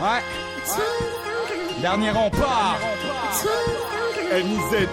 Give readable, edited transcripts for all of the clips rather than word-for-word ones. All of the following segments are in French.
Ouais. Dernier rempart. NIZI.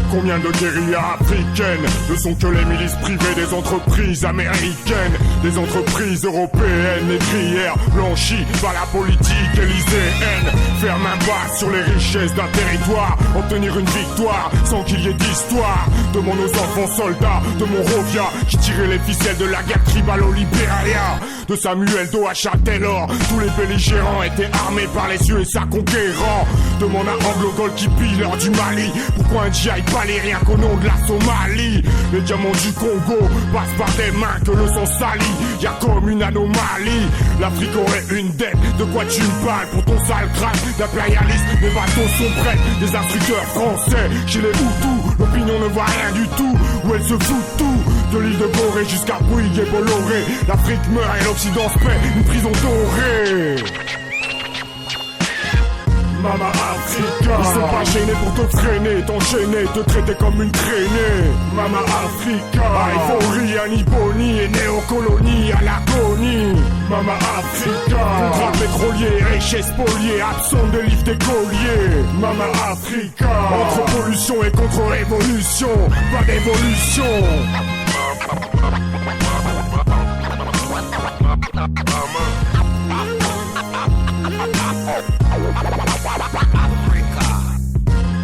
Combien de guérillas africaines ne sont que les milices privées des entreprises américaines, des entreprises européennes, négrières, blanchies par la politique élyséenne. Faire main basse sur les richesses d'un territoire, obtenir une victoire sans qu'il y ait d'histoire. Demande aux enfants soldats de Monrovia qui tiraient les ficelles de la guerre tribale au Libéria. De Samuel Doe à Taylor, tous les belligérants étaient armés par les USA conquérants. Demande à Anglo-Gaulle qui pille l'heure du Mali, pourquoi un GI palait rien qu'au nom de la Somalie. Les diamants du Congo passent par des mains que le sang salit, y'a comme une anomalie. L'Afrique aurait une dette, de quoi tu me parles pour ton sale crâne d'impérialisme. Les bateaux sont prêts, des instructeurs français chez les Hutus, l'opinion ne voit rien du tout, où elle se fout tout. De l'île de Gorée jusqu'à Bouygues et Bolloré, l'Afrique meurt et l'Occident se paie une prison dorée. Mama Africa, ils sont pas gênés pour te freiner, t'enchaîner, te traiter comme une traînée. Mama Africa, euphorie, anibonie et néocolonie à l'agonie. Mama Africa, contrat pétrolier, richesse spoliée, absente de livres d'écoliers. Mama Africa, entre pollution et contre-révolution, pas d'évolution.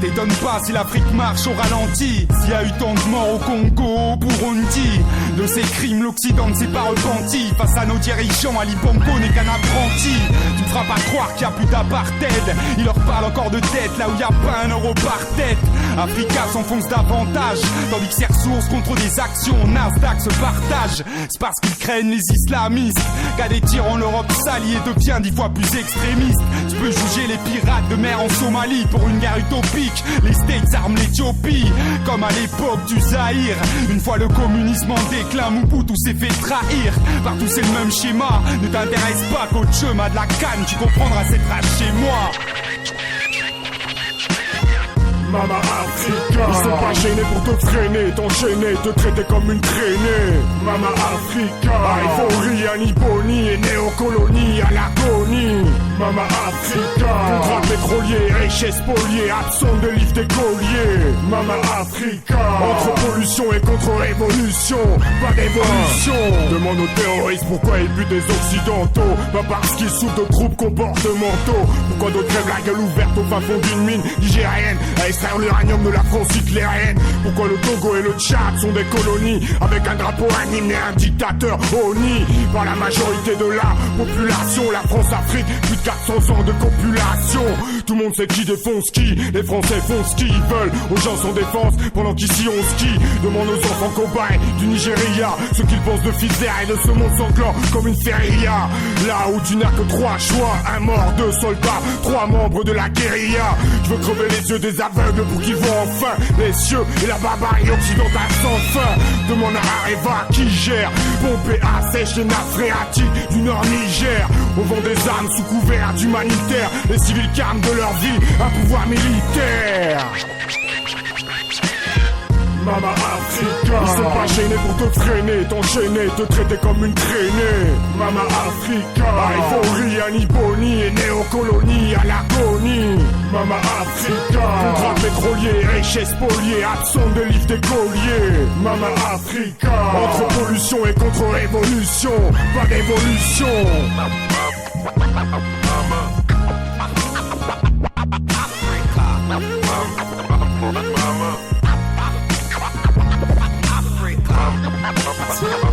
T'étonne pas si l'Afrique marche au ralenti, s'il y a eu tant de morts au Congo, au Burundi. De ces crimes, l'Occident ne s'est pas repenti. Face à nos dirigeants, Ali Bongo n'est qu'un apprenti. Tu ne feras pas croire qu'il n'y a plus d'apartheid. Il leur parle encore de tête, là où il n'y a pas un euro par tête. Africa s'enfonce davantage, tandis que ses ressources contre des actions Nasdaq se partagent. C'est parce qu'ils craignent les islamistes qu'à des tirs en Europe s'allie et devient 10 fois plus extrémiste. Tu peux juger les pirates de mer en Somalie pour une guerre utopique. Les States arment l'Éthiopie, comme à l'époque du Zaïre. Une fois le communisme en déclin, Mobutu s'est fait trahir. Partout c'est le même schéma, ne t'intéresse pas qu'au chemin de la canne, tu comprendras cette rage chez moi. Mama Africa, ils sont pas gênés pour te freiner, t'enchaîner, te traiter comme une traînée. Mama Africa, euphorie, anibonie et néocolonie à l'agonie. Mama Africa, contrat pétrolier, richesse spoliée, absente de livres d'écoliers. Mama Africa, entre pollution et contre-révolution, pas d'évolution. Demande aux terroristes pourquoi ils butent des occidentaux, pas parce qu'ils souffrent de troubles comportementaux. Pourquoi d'autres crèvent la gueule ouverte au fin fond d'une mine nigérienne à extraire l'uranium de la France hitlérienne. Pourquoi le Togo et le Tchad sont des colonies avec un drapeau, un hymne et un dictateur honni par la majorité de la population. La France-Afrique, plus de 400 ans de copulation. Tout le monde sait qui défonce qui, les Français font ce qu'ils veulent aux gens sans défense pendant qu'ici on skie. Demande aux enfants cobayes du Nigeria ce qu'ils pensent de Fidzer et de ce monde sanglant comme une feria. Là où tu n'as que 3 choix, un mort, 2 soldats, 3 membres de la guérilla. Je veux crever les yeux des aveugles pour qu'ils voient enfin les cieux et la barbarie occidentale sans fin. Demande à Areva qui gère, pompé à sèche les nappes phréatiques du Nord Niger. On vend des armes sous couvert d'humanitaire, les civils carnent de leur vie un pouvoir militaire. Mama Africa, ils sont pas gênés pour te freiner, t'enchaîner, te traiter comme une traînée. Mama Africa, euphorie, anibonie et néocolonie à l'agonie. Mama Africa, contrat pétrolier, richesse spoliée, absente de livres d'écoliers. Mama Africa, entre pollution et contre-révolution, pas d'évolution. Africa.